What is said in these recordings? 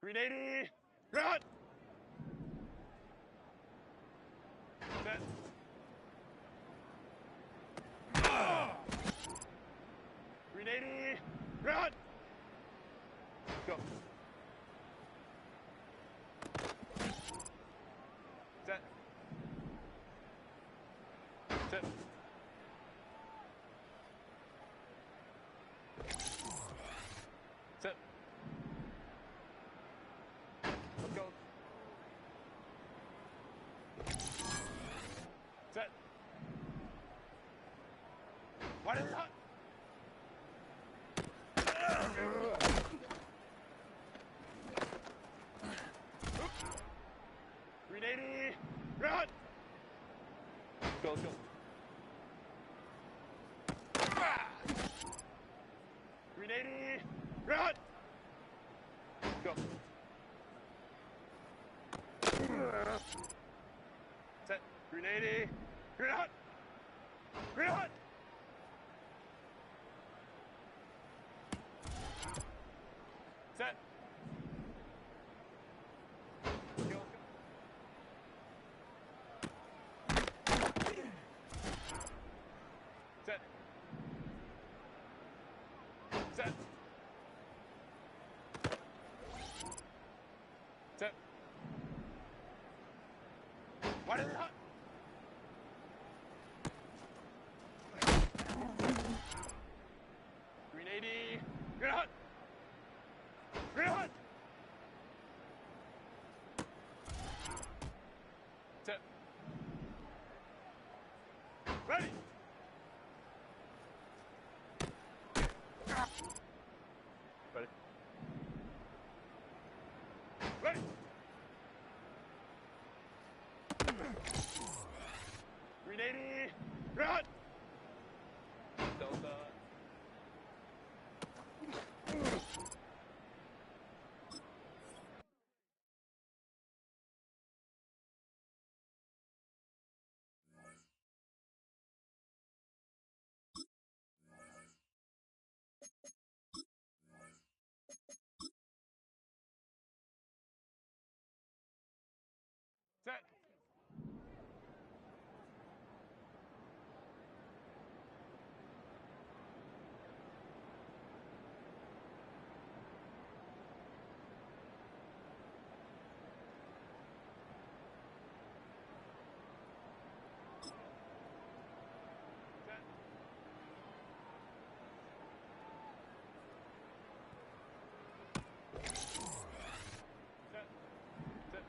380. Run. Set. 380. Run. Go. Set. Set. Set. Let's go. Set. Wide and hot. 380. Run. Go, let's go. 380. Run. Go. Set. 380. Run. Run. Set. Go. Set. Set. Set. Wide and hot. 380. Good hot. Good hot. Set. Ready. Ready. Ready. 380. Run. Delta. Set. Set. Set.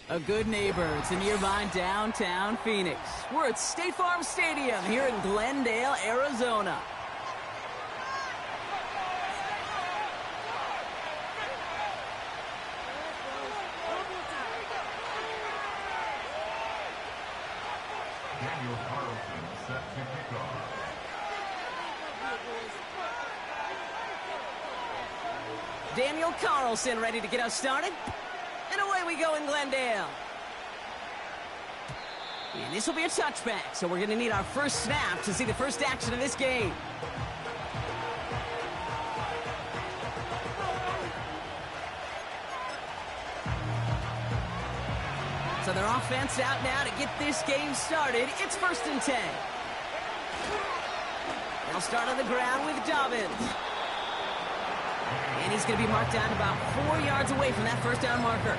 A good neighbor. It's a nearby downtown Phoenix. We're at State Farm Stadium here in Glendale, Arizona. Daniel Carlson ready to get us started. And away we go in Glendale. And this will be a touchback, so we're going to need our first snap to see the first action of this game. So their offense out now to get this game started. It's 1st and 10. They'll start on the ground with Dobbins. And he's going to be marked down about 4 yards away from that first down marker.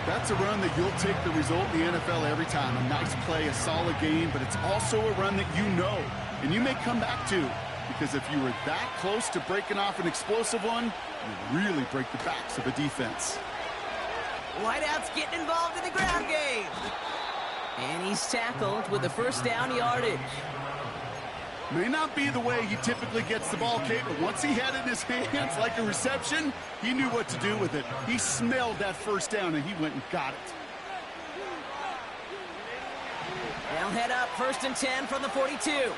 That's a run that you'll take the result in the NFL every time. A nice play, a solid game, but it's also a run that you know and you may come back to, because if you were that close to breaking off an explosive one, you really break the backs of a defense. Whiteout's getting involved in the ground game. And he's tackled with the first down yardage. May not be the way he typically gets the ball, Kate, but once he had it in his hands like a reception, he knew what to do with it. He smelled that first down, and he went and got it. They'll head up 1st and 10 from the 42.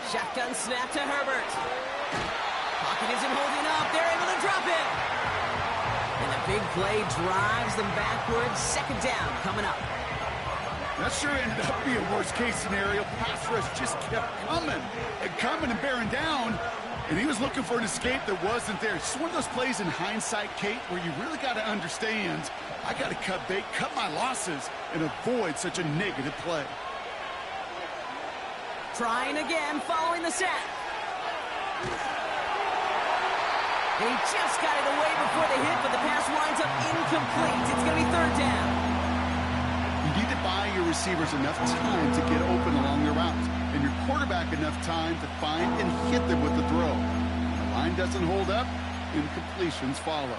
Shotgun snap to Herbert. Pocket isn't holding up. They're able to drop it. And a big play drives them backwards. 2nd down coming up. That sure ended up being a worst-case scenario. Pass rush just kept coming and bearing down, and he was looking for an escape that wasn't there. It's just one of those plays in hindsight, Kate, where you really got to understand, I got to cut bait, cut my losses, and avoid such a negative play. Trying again, following the sack. And he just got it away before the hit, but the pass winds up incomplete. It's going to be 3rd down. You need to buy your receivers enough time to get open along their routes, and your quarterback enough time to find and hit them with the throw. When the line doesn't hold up, incompletions follow.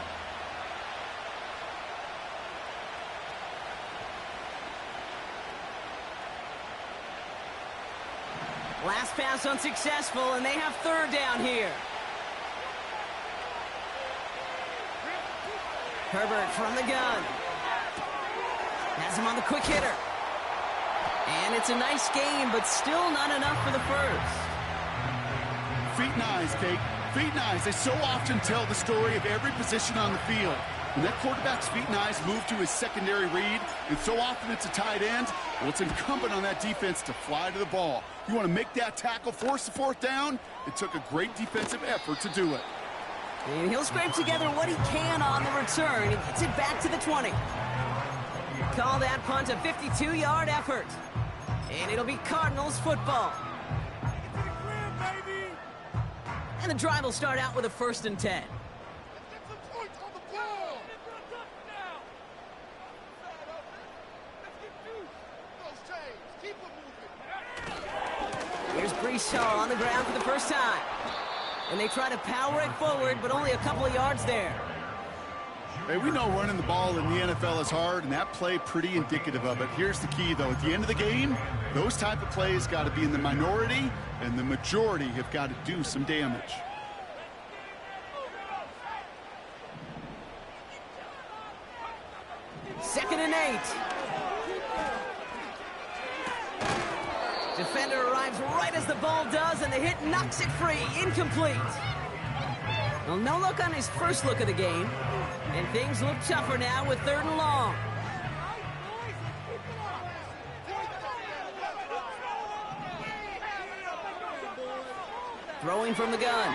Last pass unsuccessful, and they have 3rd down here. Herbert from the gun. Has him on the quick hitter. And it's a nice game, but still not enough for the first. Feet and eyes, Kate. Feet and eyes. They so often tell the story of every position on the field. When that quarterback's feet and eyes move to his secondary read, and so often it's a tight end, well, it's incumbent on that defense to fly to the ball. You want to make that tackle, force the 4th down? It took a great defensive effort to do it. And he'll scrape together what he can on the return. He gets it back to the 20. Call that punt a 52-yard effort. And it'll be Cardinals football. And the drive will start out with a 1st and 10. Here's Brees Hall on the ground for the first time. And they try to power it forward, but only a couple of yards there. Hey, we know running the ball in the NFL is hard, and that play pretty indicative of it. Here's the key, though. At the end of the game, those type of plays got to be in the minority, and the majority have got to do some damage. Second and 8. Defender arrives right as the ball does, and the hit knocks it free. Incomplete. Well, no look on his first look of the game. And things look tougher now with 3rd and long. Throwing from the gun.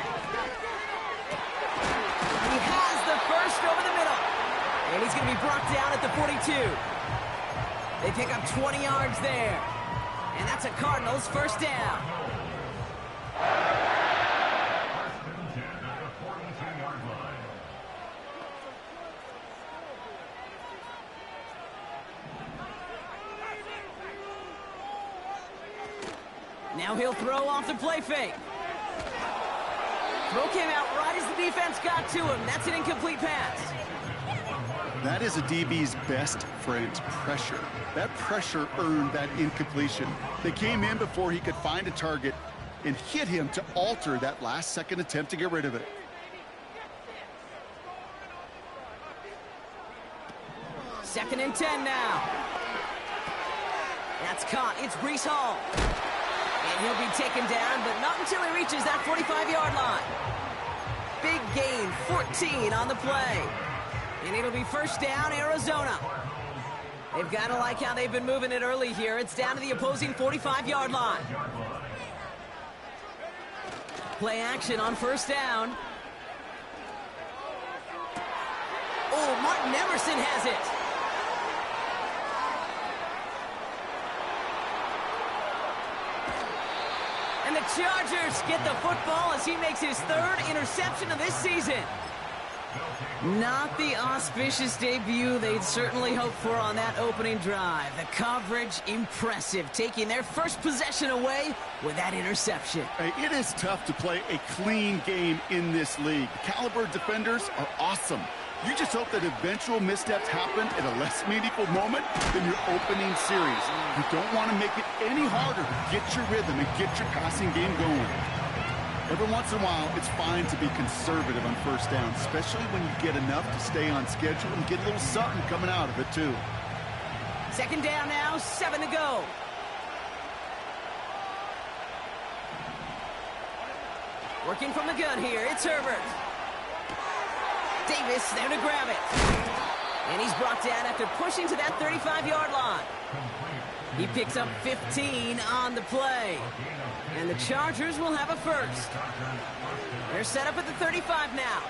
He has the first over the middle. And he's going to be brought down at the 42. They pick up 20 yards there. And that's a Cardinals 1st down. Now he'll throw off the play fake. Throw came out right as the defense got to him. That's an incomplete pass. That is a DB's best friend, pressure. That pressure earned that incompletion. They came in before he could find a target and hit him to alter that last-second attempt to get rid of it. Second and 10 now. That's caught. It's Breece Hall. And he'll be taken down, but not until he reaches that 45-yard line. Big gain, 14 on the play. And it'll be first down, Arizona. They've got to like how they've been moving it early here. It's down to the opposing 45-yard line. Play action on first down. Oh, Martin Emerson has it. And the Chargers get the football as he makes his third interception of this season. Not the auspicious debut they'd certainly hoped for on that opening drive. The coverage, impressive, taking their first possession away with that interception. Hey, it is tough to play a clean game in this league. The caliber defenders are awesome. You just hope that eventual missteps happen at a less meaningful moment than your opening series. You don't want to make it any harder to get your rhythm and get your passing game going. Every once in a while, it's fine to be conservative on first down, especially when you get enough to stay on schedule and get a little something coming out of it, too. Second down now, 7 to go. Working from the gun here, it's Herbert. Davis there to grab it. And he's brought down after pushing to that 35-yard line. He picks up 15 on the play. And the Chargers will have a first. They're set up at the 35 now.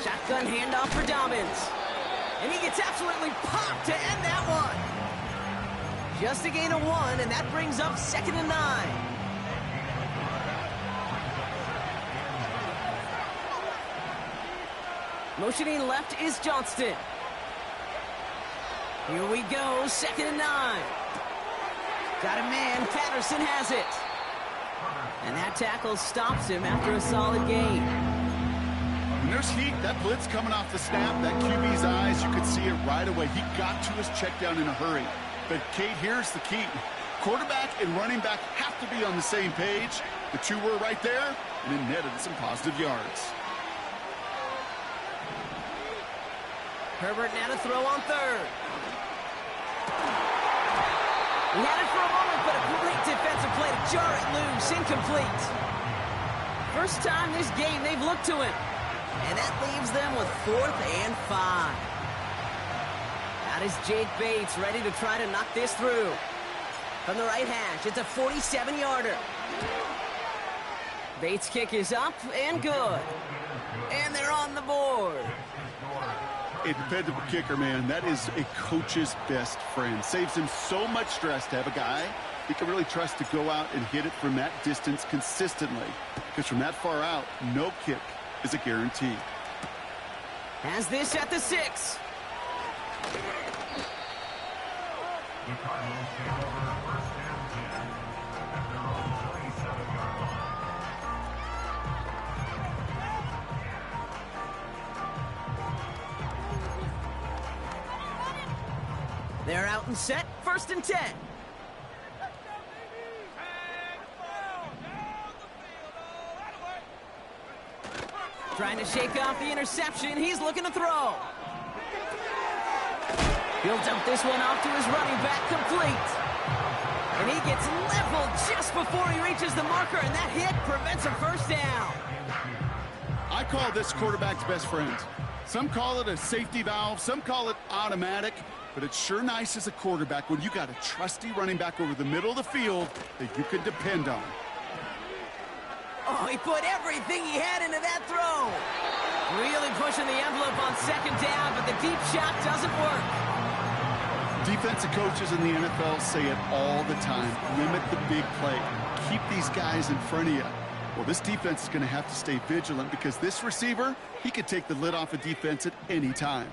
Shotgun handoff for Dobbins. And he gets absolutely popped to end that one. Just a gain of 1, and that brings up 2nd and 9. Motioning left is Johnston. Here we go, 2nd and 9. Got a man, Patterson has it. And that tackle stops him after a solid gain. When there's heat, that blitz coming off the snap, that QB's eyes, you could see it right away. He got to his check down in a hurry. But, Kate, here's the key. Quarterback and running back have to be on the same page. The two were right there, and it netted some positive yards. Herbert now to throw on third. He had it for a moment, but a great defensive play to jar it loose. Incomplete. First time this game they've looked to him. And that leaves them with 4th and 5. Out is Jake Bates, ready to try to knock this through. From the right hash, it's a 47-yarder. Bates' kick is up and good. And they're on the board. A dependable kicker, man. That is a coach's best friend. Saves him so much stress to have a guy he can really trust to go out and hit it from that distance consistently. Because from that far out, no kick is a guarantee. Has this at the 6. The Cardinals take over first and 10 at their own 27-yard line. They're out and set, 1st and 10. Trying to shake off the interception. He's looking to throw. He'll dump this one off to his running back, complete. And he gets leveled just before he reaches the marker, and that hit prevents a first down. I call this quarterback's best friend. Some call it a safety valve, some call it automatic, but it's sure nice as a quarterback when you got a trusty running back over the middle of the field that you can depend on. Oh, he put everything he had into that throw. Really pushing the envelope on 2nd down, but the deep shot doesn't work. Defensive coaches in the NFL say it all the time. Limit the big play. Keep these guys in front of you. Well, this defense is going to have to stay vigilant because this receiver, he could take the lid off a defense at any time.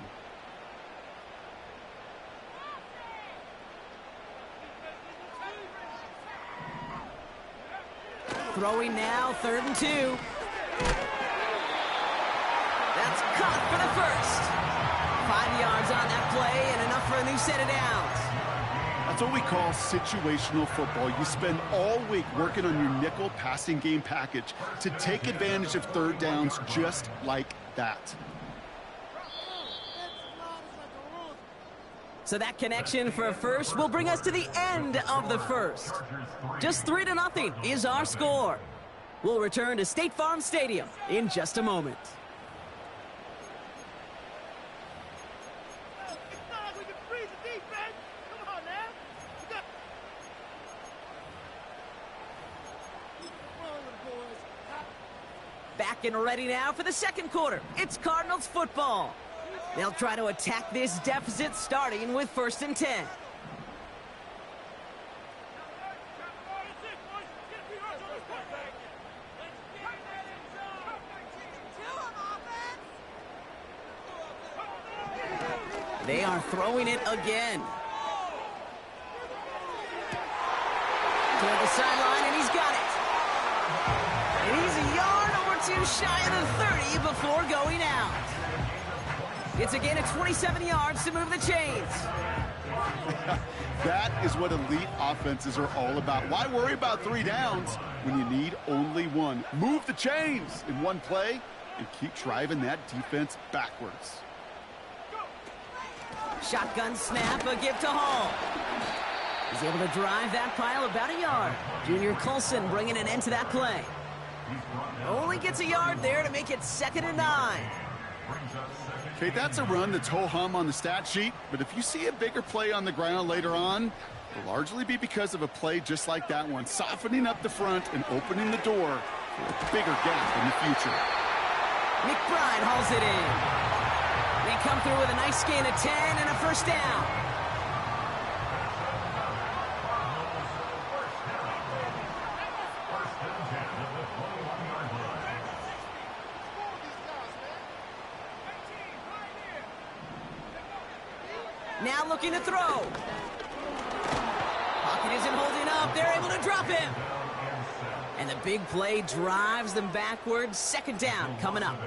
throwing now, 3rd and 2. That's caught for the first. 5 yards on that play and enough for a new set of downs. That's what we call situational football. You spend all week working on your nickel passing game package to take advantage of 3rd downs just like that. So that connection for a first will bring us to the end of the first. Just 3-0 is our score. We'll return to State Farm Stadium in just a moment. Back and ready now for the second quarter. It's Cardinals football. They'll try to attack this deficit starting with 1st and 10. They are throwing it again. Toward the sideline, and he's got it. And he's a yard or two shy of the 30 before going out. It's a gain of 27 yards to move the chains. That is what elite offenses are all about. Why worry about 3 downs when you need only 1? Move the chains in 1 play and keep driving that defense backwards. Shotgun snap, a give to Hall. He's able to drive that pile about a yard. Junior Colson bringing an end to that play. Only gets a yard there to make it 2nd and 9. Okay, that's a run that's ho-hum on the stat sheet, but if you see a bigger play on the ground later on, it'll largely be because of a play just like that one, softening up the front and opening the door for a bigger gap in the future. McBride hauls it in. They come through with a nice gain of 10 and a first down. Now looking to throw. Pocket isn't holding up. They're able to drop him. And the big play drives them backwards. 2nd down coming up.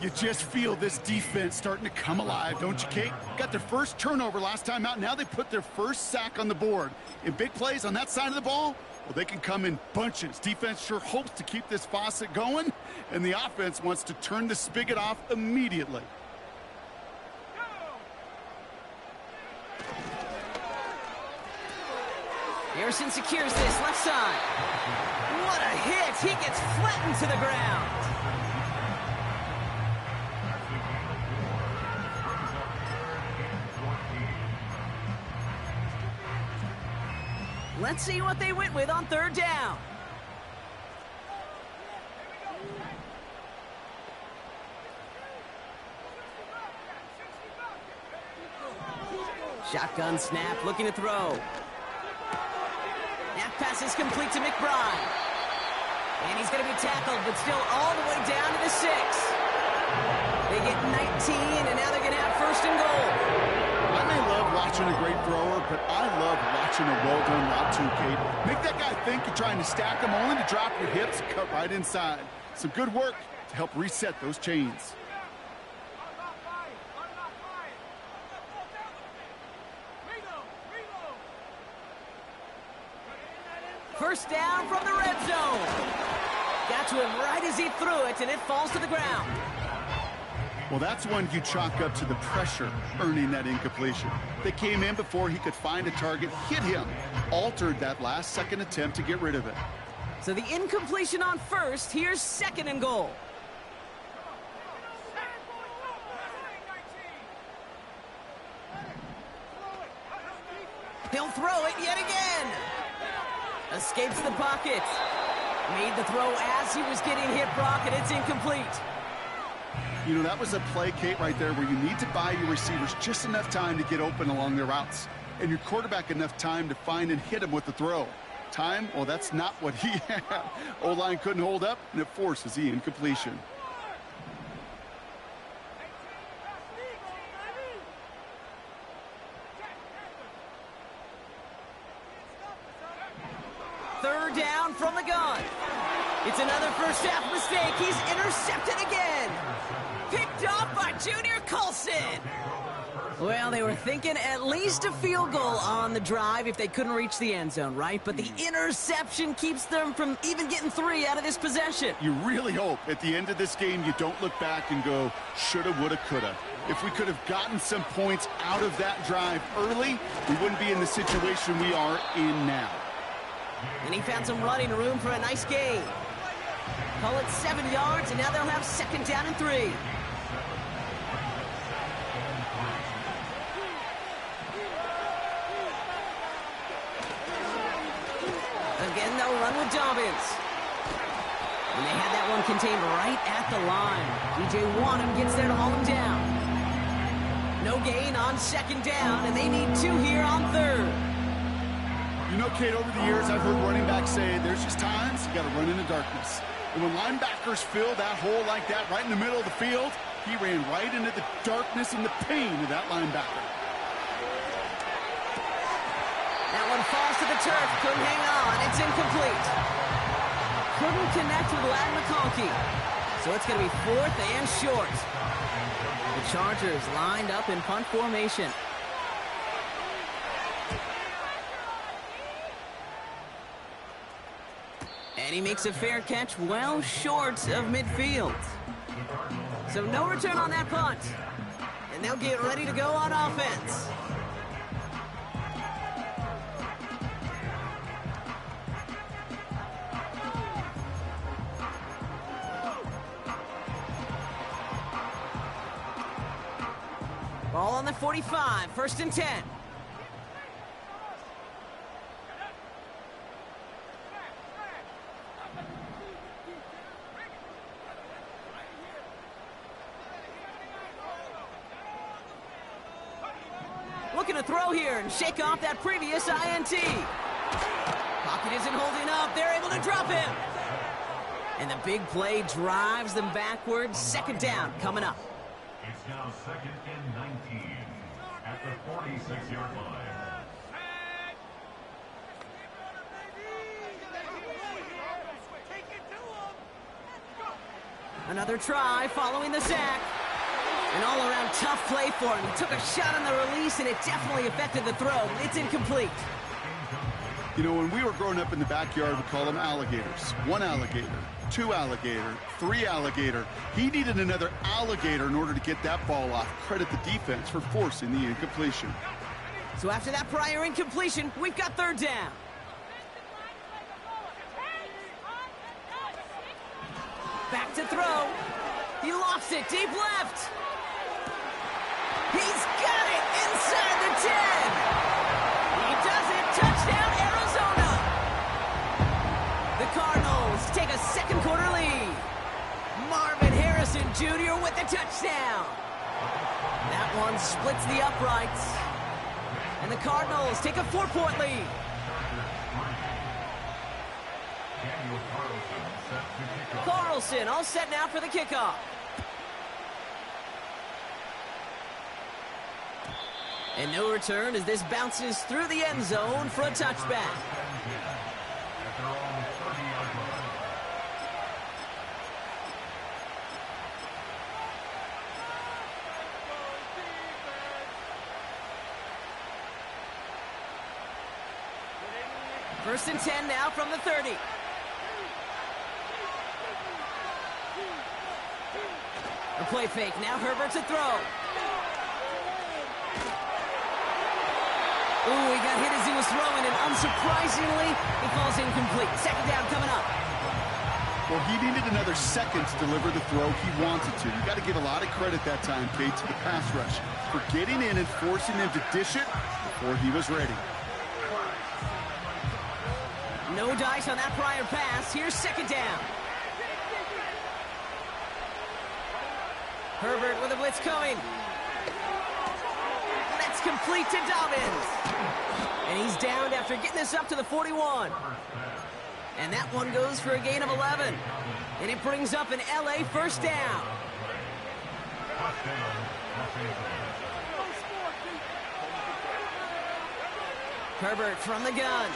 You just feel this defense starting to come alive, don't you, Kate? Got their first turnover last time out. Now they put their first sack on the board. In big plays on that side of the ball, well, they can come in bunches. Defense sure hopes to keep this faucet going, and the offense wants to turn the spigot off immediately. Harrison secures this left side. What a hit. He gets flattened to the ground. Let's see what they went with on 3rd down. Shotgun snap, looking to throw. That pass is complete to McBride. And he's going to be tackled, but still all the way down to the 6. They get 19, and now they're going to have 1st and goal. I may love watching a great thrower, but I love watching a well-done route too, Kate. Make that guy think you're trying to stack him, only to drop your hips, cut right inside. Some good work to help reset those chains. First down from the red zone. Got to him right as he threw it, and it falls to the ground. Well, that's one you chalk up to the pressure earning that incompletion. They came in before he could find a target, hit him, altered that last-second attempt to get rid of it. So the incompletion on 1st, here's 2nd and goal. He'll throw it yet again. Escapes the pocket. Made the throw as he was getting hit, Brock, and it's incomplete. You know, that was a play, Kate, right there where you need to buy your receivers just enough time to get open along their routes, and your quarterback enough time to find and hit him with the throw. Time? Well, that's not what he had. O-line couldn't hold up, and it forces the incompletion. third down from the gun. It's another first half mistake. He's intercepted again. Picked off by Junior Colson. Well, they were thinking at least a field goal on the drive if they couldn't reach the end zone, right? But the interception keeps them from even getting 3 out of this possession. You really hope at the end of this game you don't look back and go, shoulda, woulda, coulda. If we could have gotten some points out of that drive early, we wouldn't be in the situation we are in now. And he found some running room for a nice gain. Call it 7 yards, and now they'll have second down and 3. Again, they'll run with Dobbins. And they had that one contained right at the line. DJ Wanham gets there to haul him down. No gain on second down, and they need 2 here on third. You know, Kate, over the years, I've heard running backs say there's just times you got to run in the darkness. And when linebackers fill that hole like that right in the middle of the field, he ran right into the darkness and the pain of that linebacker. That one falls to the turf. Couldn't hang on. It's incomplete. Couldn't connect with Lad McConkey. So it's going to be 4th and short. The Chargers lined up in punt formation. And he makes a fair catch well short of midfield. So no return on that punt. And they'll get ready to go on offense. Ball on the 45, 1st and 10. Looking to throw here and shake off that previous INT. Pocket isn't holding up. They're able to drop him. And the big play drives them backwards. Second down coming up. It's now 2nd and 19 at the 46-yard line. Another try following the sack. An all-around tough play for him. He took a shot on the release, and it definitely affected the throw. It's incomplete. You know, when we were growing up in the backyard, we called them alligators. 1 alligator, 2 alligator, 3 alligator. He needed another alligator in order to get that ball off. Credit the defense for forcing the incompletion. So after that prior incompletion, we've got third down. Back to throw. He lofts it deep left. He's got it inside the 10. He does it. Touchdown, Arizona. The Cardinals take a second quarter lead. Marvin Harrison Jr. with the touchdown. That one splits the uprights. And the Cardinals take a 4-point lead. Carlson all set now for the kickoff. And no return as this bounces through the end zone for a touchback. First and 10 now from the 30. A play fake. Now Herbert to throw. Ooh, he got hit as he was throwing, and unsurprisingly, he falls incomplete. Second down coming up. Well, he needed another second to deliver the throw he wanted to. You got to give a lot of credit that time, Kate, to the pass rush for getting in and forcing him to dish it before he was ready. No dice on that prior pass. Here's second down. Herbert with a blitz coming. That's complete to Dobbins. And he's downed after getting this up to the 41. And that one goes for a gain of 11. And it brings up an LA first down. Herbert from the gun.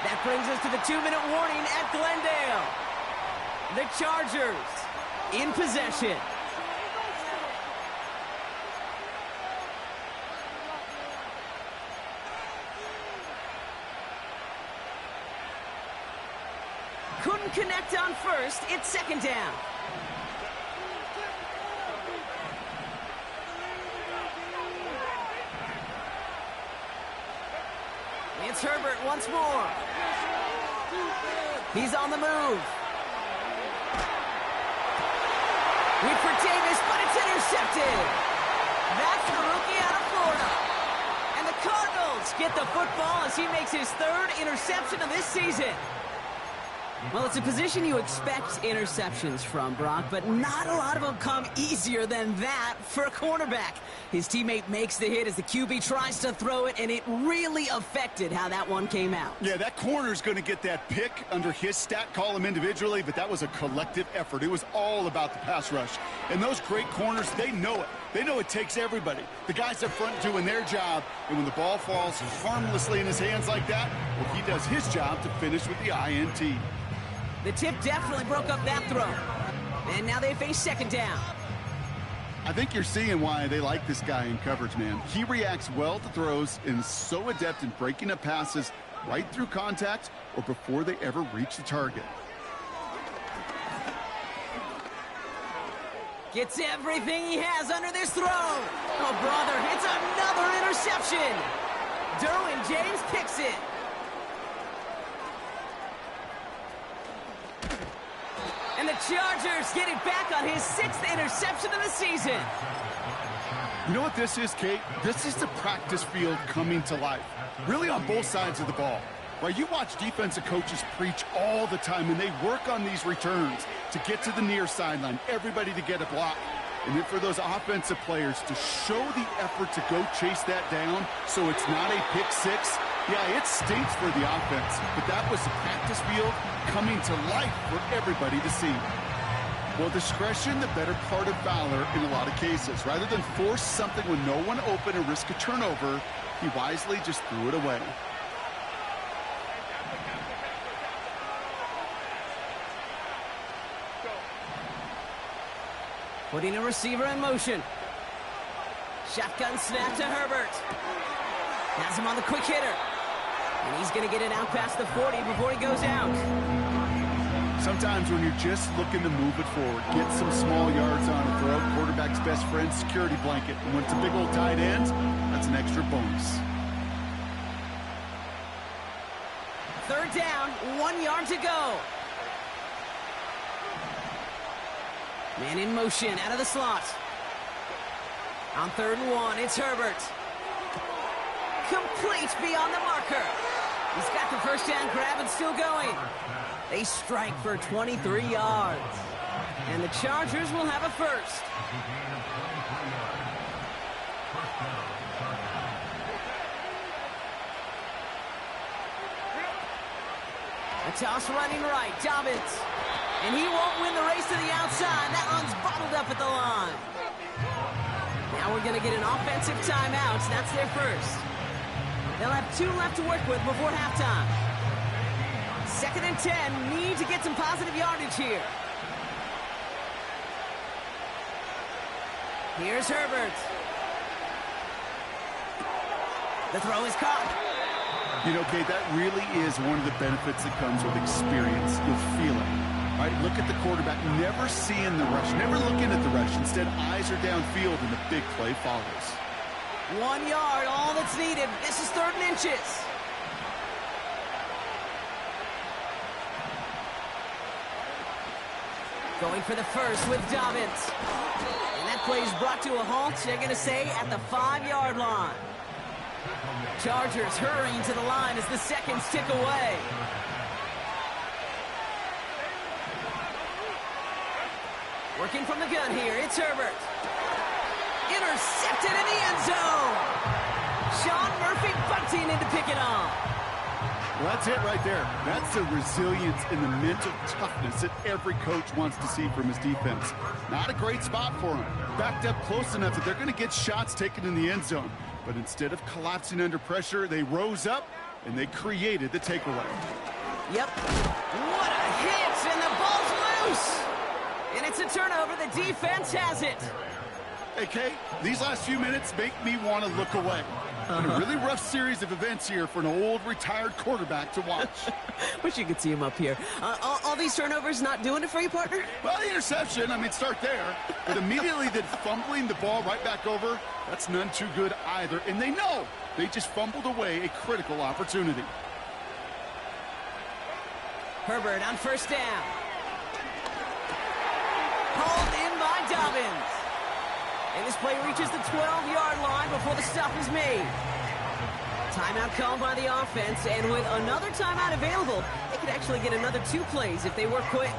That brings us to the 2-minute warning at Glendale. The Chargers in possession. Couldn't connect on first. It's second down. It's Herbert once more. He's on the move. Read for Davis, but it's intercepted. That's the rookie out of Florida. And the Cardinals get the football as he makes his third interception of this season. Well, it's a position you expect interceptions from, Brock, but not a lot of them come easier than that for a cornerback. His teammate makes the hit as the QB tries to throw it, and it really affected how that one came out. Yeah, that corner's going to get that pick under his stat column individually, but that was a collective effort. It was all about the pass rush. And those great corners, they know it. They know it takes everybody. The guys up front doing their job, and when the ball falls harmlessly in his hands like that, well, he does his job to finish with the INT. The tip definitely broke up that throw. And now they face second down. I think you're seeing why they like this guy in coverage, man. He reacts well to throws and is so adept in breaking up passes right through contact or before they ever reach the target. Gets everything he has under this throw. Oh, brother, it's another interception. Derwin James picks it. And the Chargers get it back on his 6th interception of the season. You know what this is, Kate? This is the practice field coming to life, really on both sides of the ball. Right? You watch defensive coaches preach all the time, and they work on these returns to get to the near sideline, everybody to get a block. And then for those offensive players to show the effort to go chase that down so it's not a pick six, yeah, it stinks for the offense, but that was the practice field coming to life for everybody to see. Well, discretion, the better part of valor in a lot of cases. Rather than force something when no one open and risk a turnover, he wisely just threw it away. Putting a receiver in motion. Shotgun snap to Herbert. Has him on the quick hitter. And he's going to get it out past the 40 before he goes out. Sometimes when you're just looking to move it forward, get some small yards on a throw, quarterback's best friend, security blanket. And when it's a big old tight end, that's an extra bonus. Third down, 1 yard to go. Man in motion, out of the slot. On 3rd and 1, it's Herbert. Complete beyond the marker. He's got the first down grab and still going. They strike for 23 yards. And the Chargers will have a first. A toss running right, Dobbins. And he won't win the race to the outside. That one's bottled up at the line. Now we're going to get an offensive timeout. That's their first. They'll have 2 left to work with before halftime. 2nd and 10. Need to get some positive yardage here. Here's Herbert. The throw is caught. You know, Kate, that really is one of the benefits that comes with experience. You'll feel it. Right, look at the quarterback, never seeing the rush, never looking at the rush. Instead, eyes are downfield, and the big play follows. 1 yard, all that's needed. This is 3rd and inches. Going for the first with Dobbins. And that play is brought to a halt, they're going to say, at the 5-yard line. Chargers hurrying to the line as the seconds tick away. Working from the gun here, it's Herbert. Intercepted in the end zone. Sean Murphy bunting in to pick it off. Well, that's it right there. That's the resilience and the mental toughness that every coach wants to see from his defense. Not a great spot for him. Backed up close enough that they're going to get shots taken in the end zone. But instead of collapsing under pressure, they rose up and they created the takeaway. Yep. What a hit, and the ball's loose. And it's a turnover. The defense has it. Hey, Kate, these last few minutes make me want to look away. And a really rough series of events here for an old retired quarterback to watch. Wish you could see him up here. All these turnovers not doing it for you, partner? Well, the interception, I mean, start there. But immediately then fumbling the ball right back over, that's none too good either. And they know they just fumbled away a critical opportunity. Herbert on first down. Hauled in by Dobbins. And this play reaches the 12-yard line before the stop is made. Timeout called by the offense, and with another timeout available, they could actually get another 2 plays if they work quick.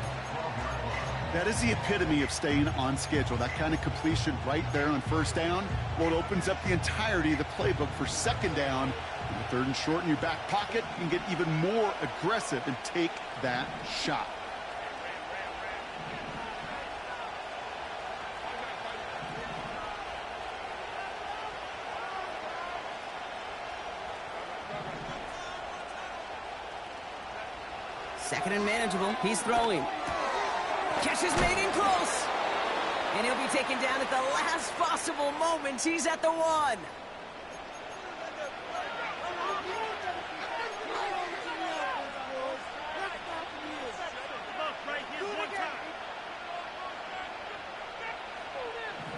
That is the epitome of staying on schedule. That kind of completion right there on first down. Well, it opens up the entirety of the playbook for second down. And the third and short in your back pocket, you can get even more aggressive and take that shot. Second and manageable. He's throwing. Catch is made in close. And he'll be taken down at the last possible moment. He's at the 1.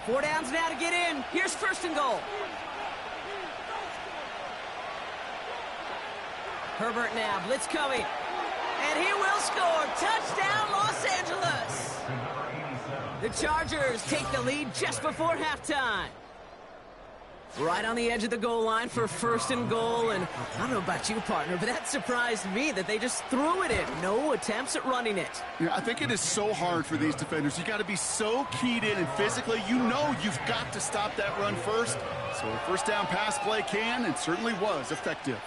Four downs now to get in. Here's first and goal. Herbert now. Blitz coming. And he will score. Touchdown, Los Angeles. The Chargers take the lead just before halftime. Right on the edge of the goal line for first and goal. And I don't know about you, partner, but that surprised me that they just threw it in. No attempts at running it. Yeah, I think it is so hard for these defenders. You got to be so keyed in, and physically, you know you've got to stop that run first. So a first down pass play can and certainly was effective.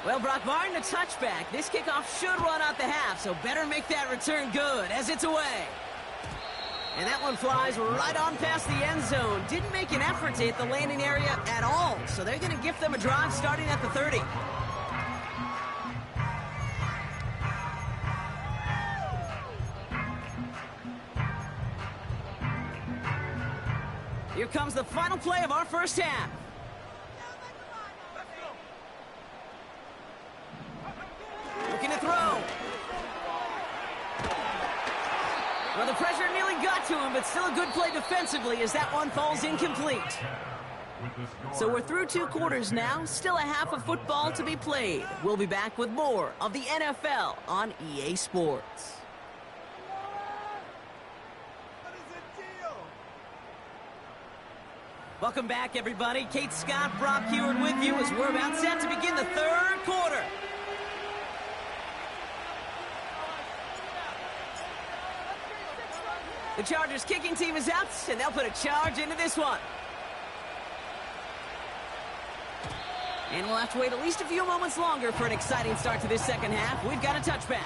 Well, Brock, barring the touchback, this kickoff should run out the half, so better make that return good as it's away. And that one flies right on past the end zone. Didn't make an effort to hit the landing area at all, so they're going to gift them a drive starting at the 30. Here comes the final play of our first half. Looking to throw. Well, the pressure nearly got to him, but still a good play defensively as that one falls incomplete. So we're through 2 quarters now, still a half of football to be played. We'll be back with more of the NFL on EA Sports. Welcome back, everybody. Kate Scott, Brock Heward with you as we're about set to begin the 3rd quarter. The Chargers kicking team is out, and they'll put a charge into this one. And we'll have to wait at least a few moments longer for an exciting start to this second half. We've got a touchback.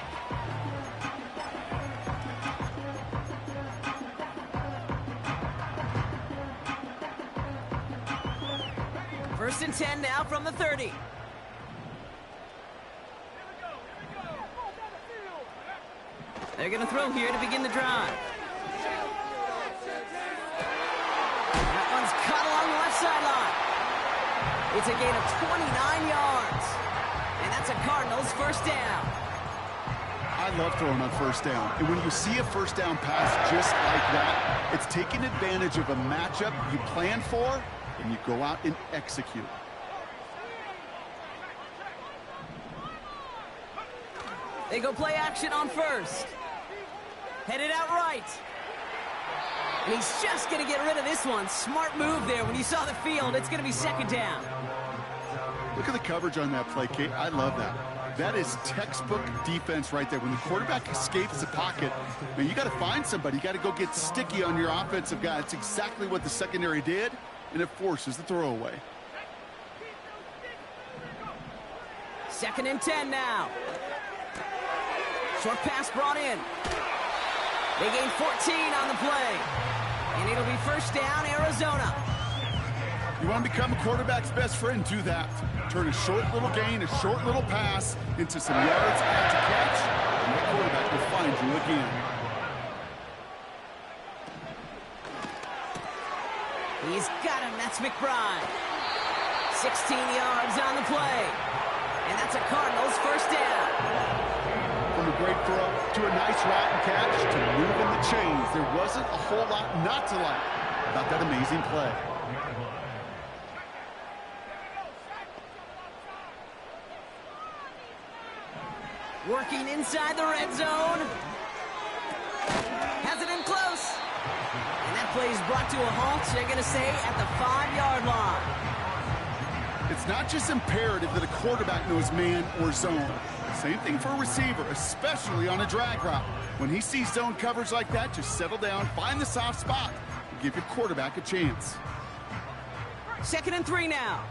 First and 10 now from the 30. They're going to throw here to begin the drive. That one's cut along the left sideline. It's a gain of 29 yards. And that's a Cardinals first down. I love throwing on first down. And when you see a first down pass just like that, it's taking advantage of a matchup you planned for, and you go out and execute. They go play action on first. Headed out right. And he's just going to get rid of this one. Smart move there. When you saw the field, it's going to be second down. Look at the coverage on that play, Kate. I love that. That is textbook defense right there. When the quarterback escapes the pocket, man, you got to find somebody. You got to go get sticky on your offensive guy. That's exactly what the secondary did, and it forces the throwaway. Second and 10 now. Short pass brought in. They gain 14 on the play. And it'll be first down, Arizona. You want to become a quarterback's best friend, do that. Turn a short little gain, a short little pass into some yards after catch, and that quarterback will find you again. He's got him. That's McBride. 16 yards on the play. And that's a Cardinals first down. From a great throw to a nice route and catch to moving the chains, there wasn't a whole lot not to like about that amazing play. Working inside the red zone. Has it in close. And that play is brought to a halt, they're going to say, at the 5-yard line. It's not just imperative that a quarterback knows man or zone. Same thing for a receiver, especially on a drag route. When he sees zone coverage like that, just settle down, find the soft spot, and give your quarterback a chance. 2nd and 3 now.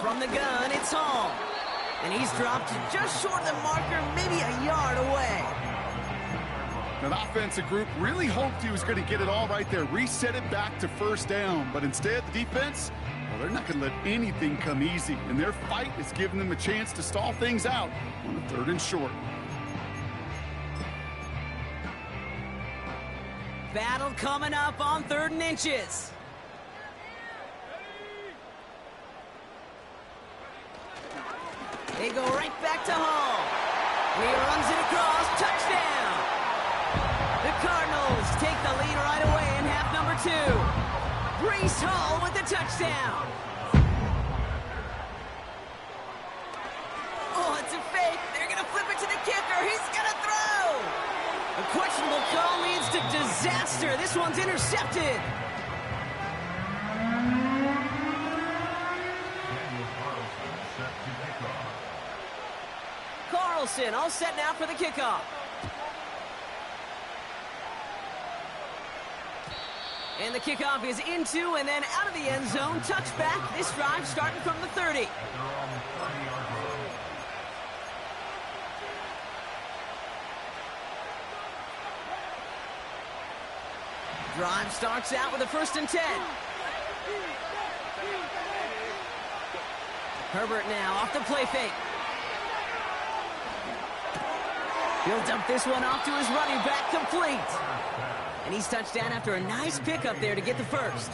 From the gun, it's Hall. And he's dropped just short of the marker, maybe a yard away. That offensive group really hoped he was going to get it all right there, reset it back to first down. But instead, the defense, well, they're not going to let anything come easy. And their fight is giving them a chance to stall things out on the 3rd and short. Battle coming up on 3rd and inches. They go right back to Hall. And he runs it across. Touchdown! The Cardinals take the lead right away in half number 2. Breece Hall with the touchdown. Oh, it's a fake. They're going to flip it to the kicker. He's going to throw. A questionable call leads to disaster. This one's intercepted. Carlson all set now for the kickoff. And the kickoff is into and then out of the end zone. Touchback. This drive starting from the 30. Drive starts out with a 1st and 10. Herbert now off the play fake. He'll dump this one off to his running back, complete. And he's touched down after a nice pickup there to get the first.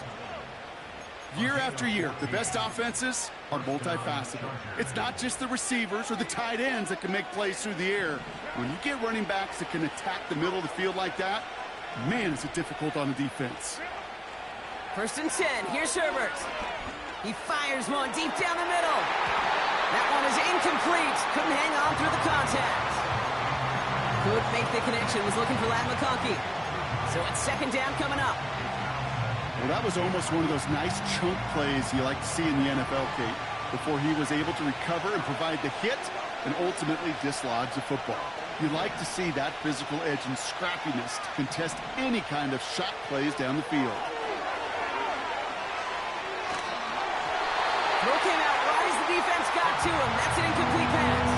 Year after year, the best offenses are multifaceted. It's not just the receivers or the tight ends that can make plays through the air. When you get running backs that can attack the middle of the field like that, man, is it difficult on the defense. 1st and 10. Here's Herbert. He fires one deep down the middle. That one is incomplete. Couldn't hang on through the contact. Could make the connection. Was looking for Ladd McConkey. So it's 2nd down coming up. Well, that was almost one of those nice chunk plays you like to see in the NFL, Kate, before he was able to recover and provide the hit and ultimately dislodge the football. You like to see that physical edge and scrappiness to contest any kind of shot plays down the field. Throw came out right as the defense got to him. That's an incomplete pass.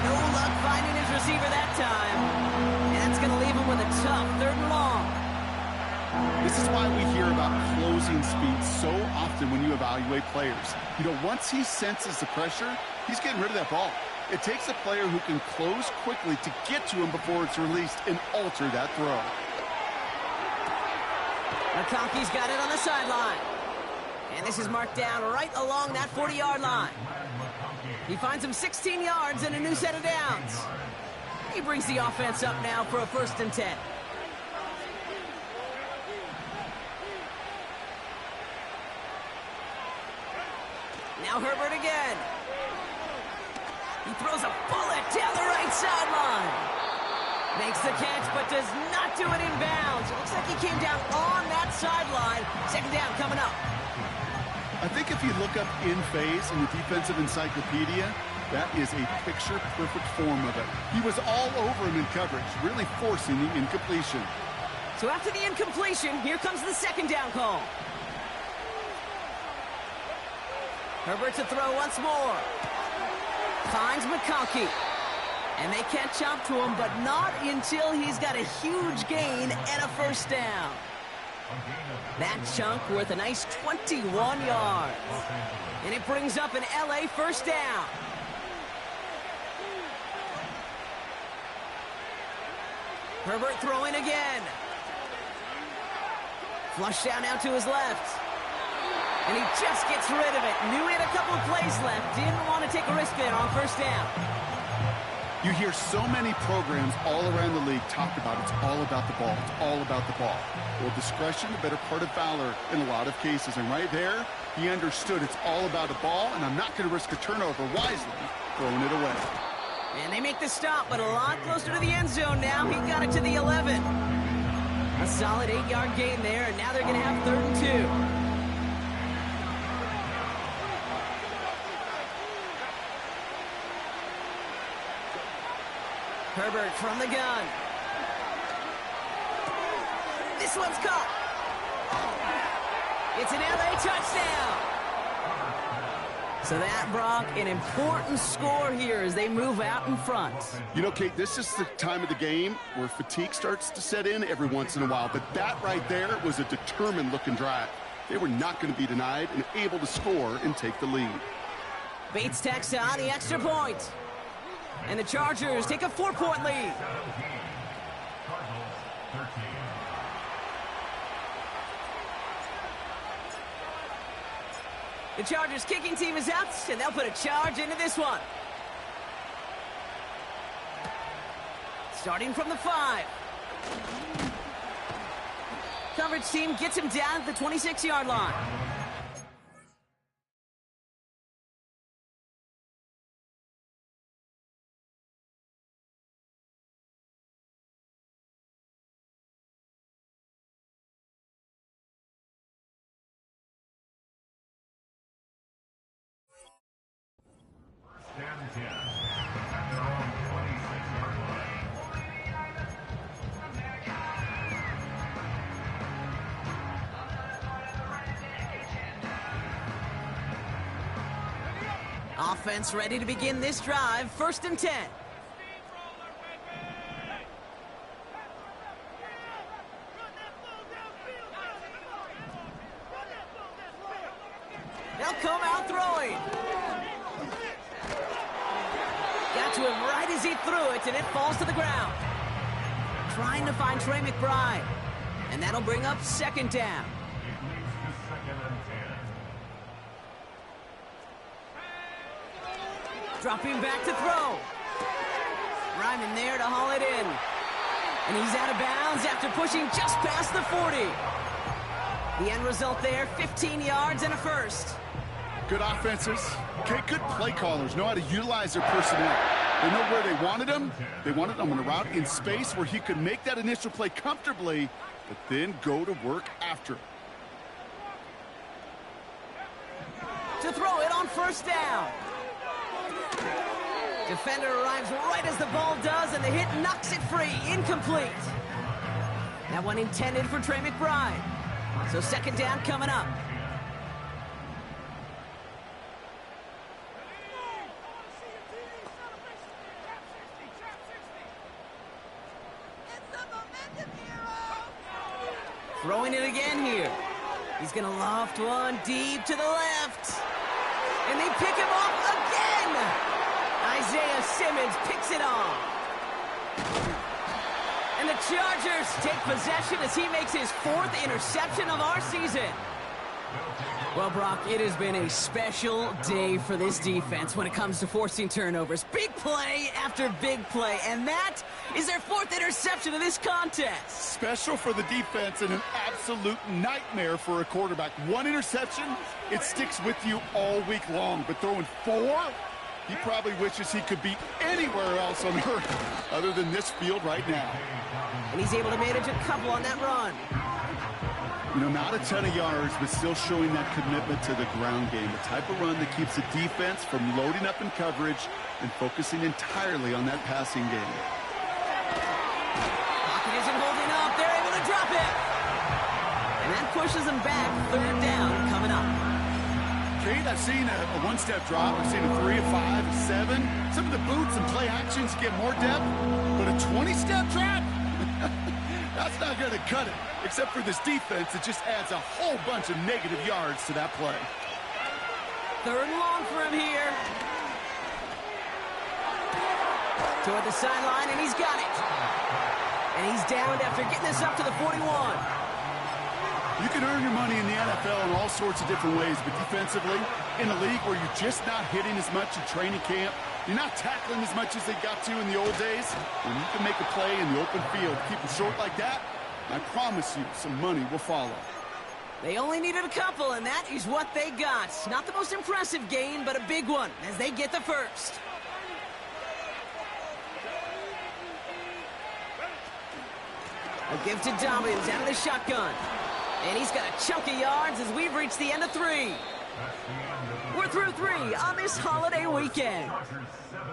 No luck finding his receiver that time. And that's going to leave him with a tough 3rd and long. This is why we hear about closing speed so often when you evaluate players. You know, once he senses the pressure, he's getting rid of that ball. It takes a player who can close quickly to get to him before it's released and alter that throw. McConkey's got it on the sideline. And this is marked down right along that 40-yard line. He finds him 16 yards and a new set of downs. He brings the offense up now for a 1st and 10. Now Herbert again. He throws a bullet down the right sideline. Makes the catch, but does not do it in bounds. It looks like he came down on that sideline. 2nd down coming up. I think if you look up in phase in the defensive encyclopedia, that is a picture-perfect form of it. He was all over him in coverage, really forcing the incompletion. So after the incompletion, here comes the 2nd down call. Herbert to throw once more. Finds McConkey. And they catch up to him, but not until he's got a huge gain and a first down. That chunk worth a nice 21 yards. And it brings up an LA first down. Herbert throwing again. Flush down now to his left. And he just gets rid of it. Knew he had a couple of plays left. Didn't want to take a risk there on first down. You hear so many programs all around the league talk about it's all about the ball. It's all about the ball. Well, discretion, the better part of valor in a lot of cases. And right there, he understood it's all about the ball, and I'm not going to risk a turnover wisely, throwing it away. And they make the stop, but a lot closer to the end zone now. He got it to the 11. A solid 8-yard gain there, and now they're going to have 3rd and 2. Herbert from the gun. This one's caught. It's an LA touchdown. So that, Brock, an important score here as they move out in front. You know, Kate, this is the time of the game where fatigue starts to set in every once in a while. But that right there was a determined-looking drive. They were not going to be denied and able to score and take the lead. Bates tacks on the extra point. And the Chargers take a 4-point lead. Cardinals 13. The Chargers kicking team is out, and they'll put a charge into this one. Starting from the 5. Coverage team gets him down at the 26-yard line. Down 10. At their own 26-yard line. Offense ready to begin this drive. 1st and 10. They'll come out throwing. Got to him right as he threw it, and it falls to the ground. Trying to find Trey McBride. And that'll bring up 2nd down. It leads to 2nd and 10. Dropping back to throw. Ryman there to haul it in. And he's out of bounds after pushing just past the 40. The end result there, 15 yards and a first. Good offenses. Okay, good play callers know how to utilize their personnel. They know where they wanted him. They wanted him on a route in space where he could make that initial play comfortably, but then go to work after. To throw it on 1st down. Defender arrives right as the ball does, and the hit knocks it free. Incomplete. That one intended for Trey McBride. So 2nd down coming up. Throwing it again here. He's going to loft one deep to the left. And they pick him off again. Isaiah Simmons picks it off. And the Chargers take possession as he makes his 4th interception of our season. Well, Brock, it has been a special day for this defense when it comes to forcing turnovers. Big play after big play, and that is their 4th interception of this contest. Special for the defense and an absolute nightmare for a quarterback. 1 interception, it sticks with you all week long, but throwing 4? He probably wishes he could be anywhere else on earth other than this field right now. And he's able to manage a couple on that run. You know, not a ton of yards, but still showing that commitment to the ground game. The type of run that keeps the defense from loading up in coverage and focusing entirely on that passing game. Pocket isn't holding up. They're able to drop it. And that pushes them back. 3rd down coming up. Kate, I've seen a one-step drop. I've seen a 3, a 5, a 7. Some of the boots and play actions get more depth, but a 20-step drop? That's not going to cut it. Except for this defense, it just adds a whole bunch of negative yards to that play. 3rd and long for him here. Toward the sideline, and he's got it. And he's downed after getting this up to the 41. You can earn your money in the NFL in all sorts of different ways, but defensively, in a league where you're just not hitting as much in training camp, you're not tackling as much as they got to in the old days, when you can make a play in the open field, keep it short like that, I promise you some money will follow. They only needed a couple, and that is what they got. Not the most impressive gain, but a big one as they get the first. A give to Dobbins out of the shotgun. And he's got a chunk of yards as we've reached the end of 3. We're through 3 on this holiday weekend.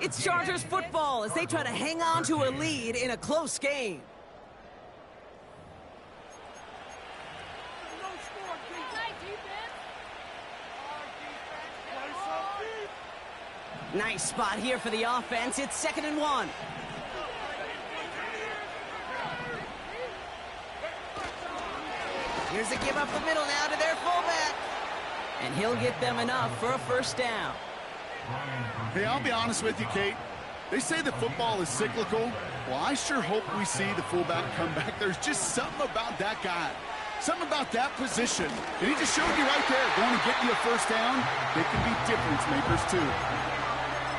It's Chargers football as they try to hang on to a lead in a close game. Nice spot here for the offense. It's 2nd and 1. Here's a give up the middle now to their fullback. And he'll get them enough for a first down. Hey, I'll be honest with you, Kate. They say that football is cyclical. Well, I sure hope we see the fullback come back. There's just something about that guy. Something about that position. And he just showed you right there, going to get you a first down. They can be difference makers, too.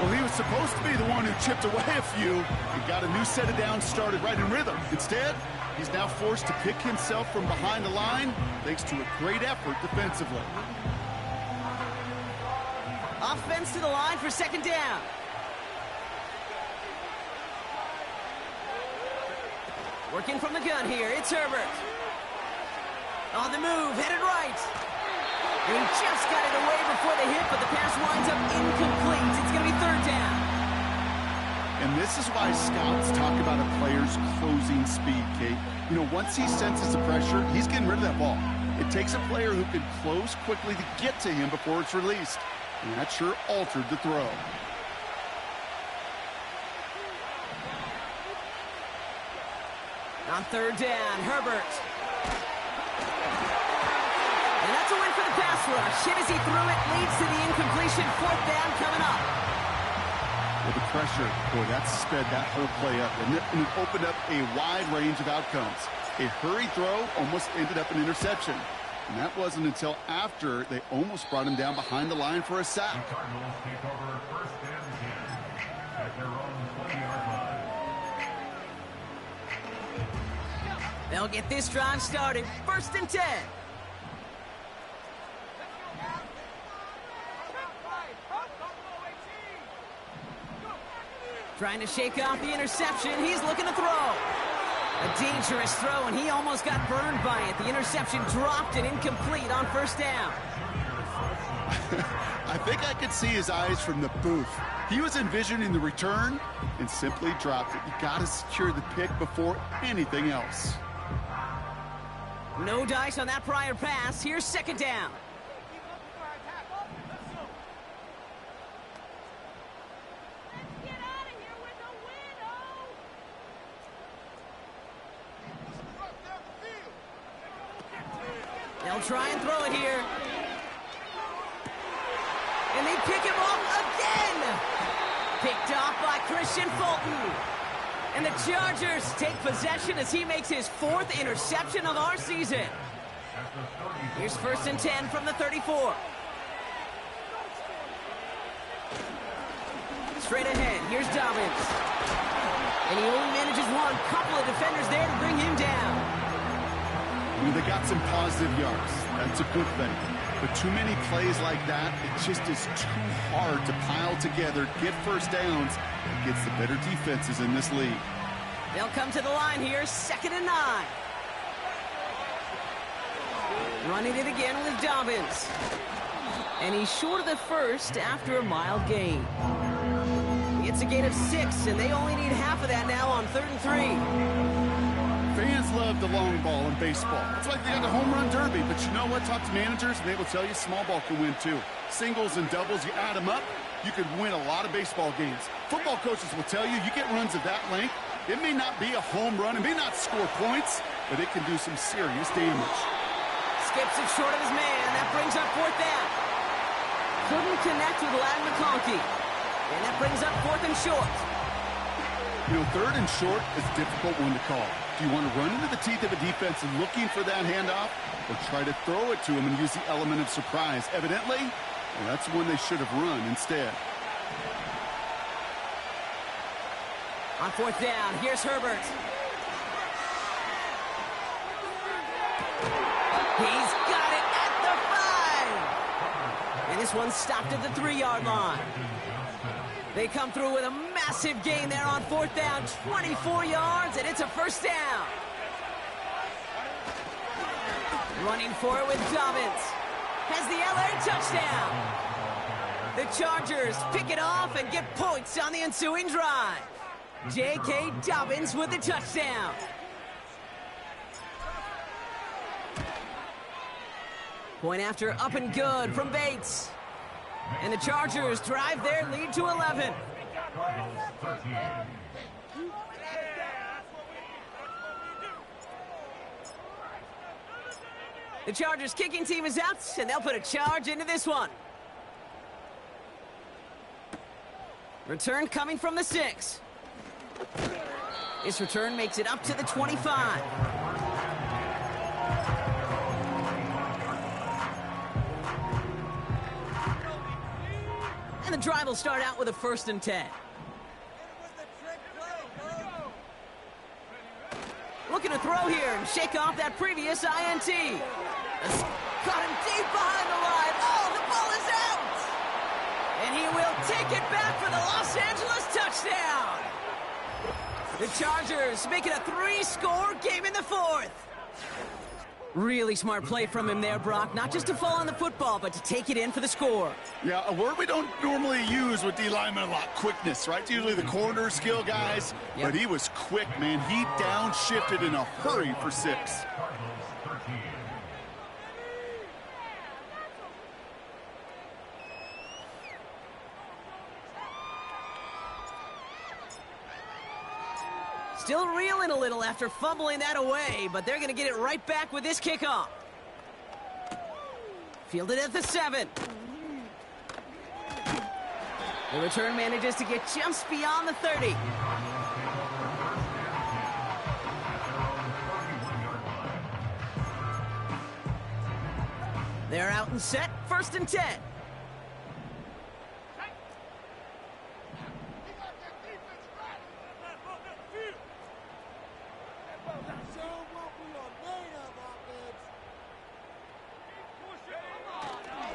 Well, he was supposed to be the one who chipped away a few and got a new set of downs started right in rhythm. Instead, he's now forced to pick himself from behind the line thanks to a great effort defensively. Offense to the line for 2nd down. Working from the gun here, it's Herbert. On the move, headed right. And he just got it away before the hit, but the pass winds up incomplete. It's going to be 3rd down. And this is why scouts talk about a player's closing speed, Kate. You know, once he senses the pressure, he's getting rid of that ball. It takes a player who can close quickly to get to him before it's released. And that sure altered the throw. On 3rd down, Herbert. And that's a win for the pass rush. Hit as he threw it, leads to the incompletion. 4th down coming up. With the pressure, boy, that sped that whole play up. And it opened up a wide range of outcomes. A hurried throw almost ended up an interception. And that wasn't until after they almost brought him down behind the line for a sack. The Cardinals take over 1st and 10 at their own 20-yard line. They'll get this drive started. 1st and 10. Trying to shake off the interception. He's looking to throw. A dangerous throw, and he almost got burned by it. The interception dropped and incomplete on 1st down. I think I could see his eyes from the booth. He was envisioning the return and simply dropped it. You got to secure the pick before anything else. No dice on that prior pass. Here's 2nd down. They'll try and throw it here. And they pick him off again. Picked off by Christian Fulton. And the Chargers take possession as he makes his 4th interception of our season. Here's 1st and 10 from the 34. Straight ahead, here's Dobbins. And he only manages one. Couple of defenders there to bring him down. I mean, they got some positive yards. That's a good thing. But too many plays like that, it just is too hard to pile together, get first downs, against the better defenses in this league. They'll come to the line here, 2nd and 9. Running it again with Dobbins. And he's short of the first after a mild gain. It's a gain of 6, and they only need half of that now on 3rd and 3. Fans love the long ball in baseball. It's like they got the home run derby, but you know what? Talk to managers, and they will tell you small ball can win too. Singles and doubles, you add them up, you could win a lot of baseball games. Football coaches will tell you, you get runs of that length, it may not be a home run, it may not score points, but it can do some serious damage. Skips it short of his man. That brings up fourth down. Couldn't connect with Ladd McConkey. And that brings up fourth and short. You know, third and short is a difficult one to call. Do you want to run into the teeth of a defense looking for that handoff, or try to throw it to him and use the element of surprise? Evidently, well, that's one they should have run instead. On fourth down, here's Herbert. He's got it at the 5. And this one's stopped at the 3-yard line. They come through with a massive gain there on fourth down, 24 yards, and it's a first down. Running for it with Dobbins. Has the LA touchdown. The Chargers pick it off and get points on the ensuing drive. J.K. Dobbins with the touchdown. Point after up and good from Bates. And the Chargers drive their lead to 11. Cardinals 13. The Chargers kicking team is out, and they'll put a charge into this one. Return coming from the 6. This return makes it up to the 25. And the drive will start out with a 1st and 10. Looking to throw here and shake off that previous INT. Got him deep behind the line. Oh, the ball is out! And he will take it back for the Los Angeles touchdown. The Chargers make it a 3-score game in the 4th. Really smart play from him there, Brock. Not just to fall on the football, but to take it in for the score. Yeah, a word we don't normally use with D linemen a lot, quickness, right? It's usually the corner skill guys, but he was quick, man. He downshifted in a hurry for 6. Cardinals 13. Still reeling a little after fumbling that away, but they're going to get it right back with this kickoff. Fielded at the 7. The return manages to get just beyond the 30. They're out and set, 1st and 10.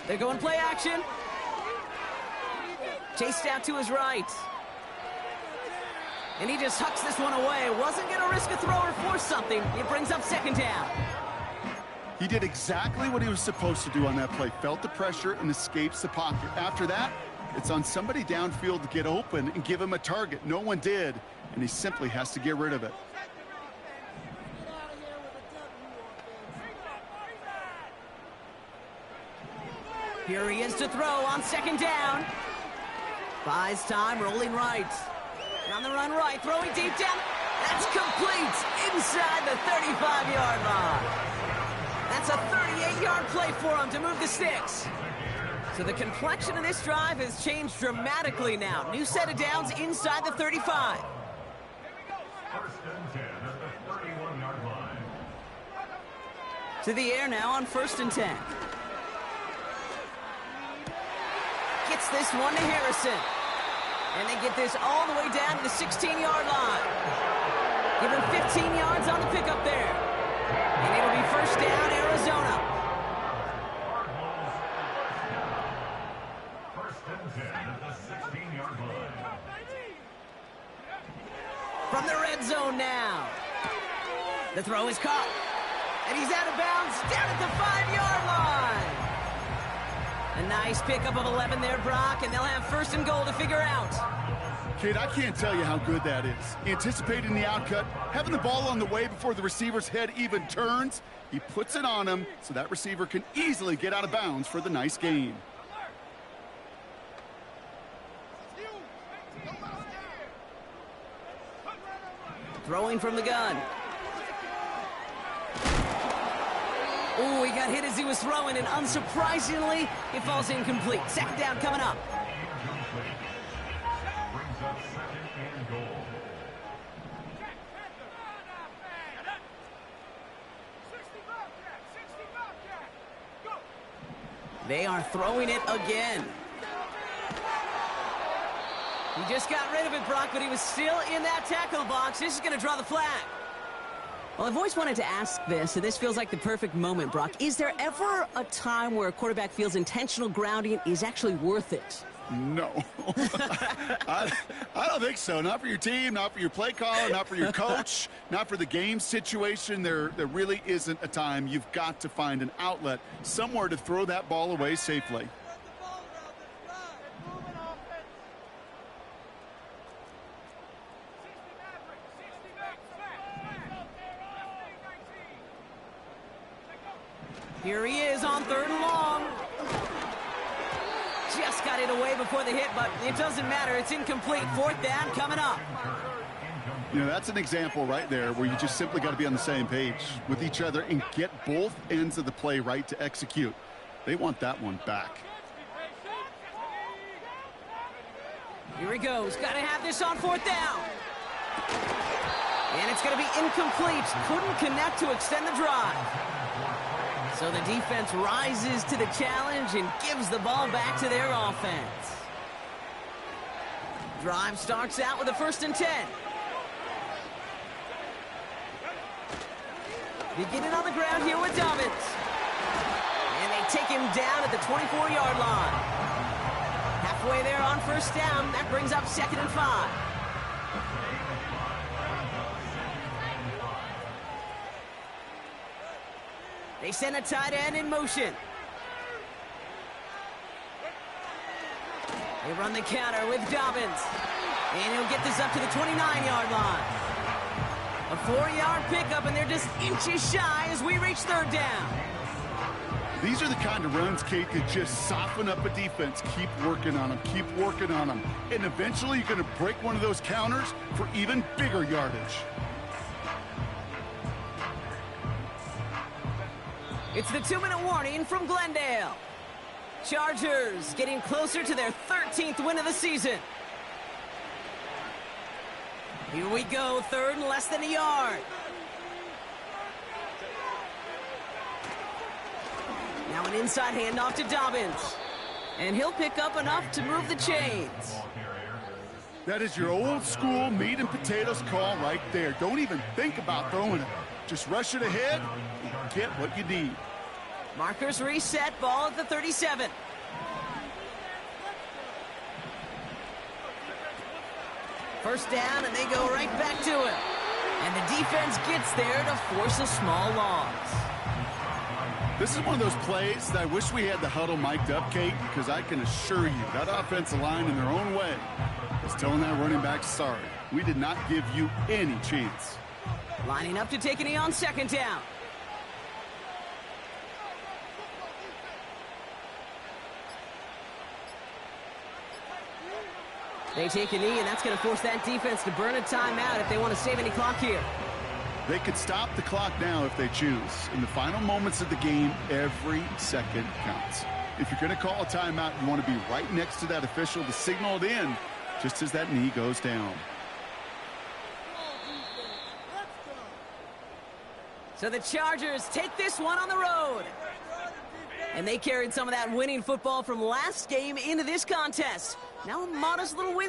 They're going play action. Chased out to his right. And he just hucks this one away. Wasn't going to risk a throw or force something. It brings up 2nd down. He did exactly what he was supposed to do on that play. Felt the pressure and escapes the pocket. After that, it's on somebody downfield to get open and give him a target. No one did, and he simply has to get rid of it. Here he is to throw on 2nd down. Buys time, rolling right. And on the run right, throwing deep down. That's complete inside the 35-yard line. That's a 38-yard play for him to move the sticks. So the complexion of this drive has changed dramatically now. New set of downs inside the 35. 1st and 10 at the 31-yard line. To the air now on 1st and 10. Gets this one to Harrison. And they get this all the way down to the 16-yard line. Give him 15 yards on the pickup there. And it'll be 1st down, Arizona. Cardinals 1st and 10 at the 16-yard line. From the red zone now. The throw is caught. And he's out of bounds down at the 5-yard line. A nice pickup of 11 there, Brock, and they'll have 1st and goal to figure out. Kate, I can't tell you how good that is. Anticipating the outcut, having the ball on the way before the receiver's head even turns, he puts it on him so that receiver can easily get out of bounds for the nice gain. Throwing from the gun. Oh, he got hit as he was throwing, and unsurprisingly, it falls incomplete. Second down coming up. Brings up 2nd and goal. They are throwing it again. He just got rid of it, Brock, but he was still in that tackle box. This is going to draw the flag. Well, I've always wanted to ask this, and this feels like the perfect moment, Brock. Is there ever a time where a quarterback feels intentional grounding is actually worth it? No. I don't think so. Not for your team, not for your play caller, not for your coach, not for the game situation. There really isn't a time. You've got to find an outlet, somewhere to throw that ball away safely. Here he is on 3rd and long. Just got it away before the hit, but it doesn't matter. It's incomplete. 4th down coming up. You know, that's an example right there where you just simply got to be on the same page with each other and get both ends of the play right to execute. They want that one back. Here he goes. Got to have this on 4th down. And it's going to be incomplete. Couldn't connect to extend the drive. So the defense rises to the challenge and gives the ball back to their offense. Drive starts out with a 1st and 10. Beginning on the ground here with Dobbins. And they take him down at the 24-yard line. Halfway there on 1st down. That brings up 2nd and 5. They send a tight end in motion. They run the counter with Dobbins. And he'll get this up to the 29-yard line. A 4-yard pickup, and they're just inches shy as we reach 3rd down. These are the kind of runs, Kate, that just soften up a defense. Keep working on them, keep working on them. And eventually you're going to break one of those counters for even bigger yardage. It's the 2-minute warning from Glendale. Chargers getting closer to their 13th win of the season. Here we go, 3rd and less than a yard. Now an inside handoff to Dobbins. And he'll pick up enough to move the chains. That is your old school meat and potatoes call right there. Don't even think about throwing it. Just rush it ahead and get what you need. Markers reset, ball at the 37. First down, and they go right back to it. And the defense gets there to force a small loss. This is one of those plays that I wish we had the huddle mic'd up, Kate, because I can assure you that offensive line in their own way is telling that running back, sorry, we did not give you any chance. Lining up to take a knee on 2nd down. They take a knee, and that's going to force that defense to burn a timeout if they want to save any clock here. They could stop the clock now if they choose. In the final moments of the game, every second counts. If you're going to call a timeout, you want to be right next to that official to signal it in just as that knee goes down. So the Chargers take this one on the road. And they carried some of that winning football from last game into this contest. Now a modest little win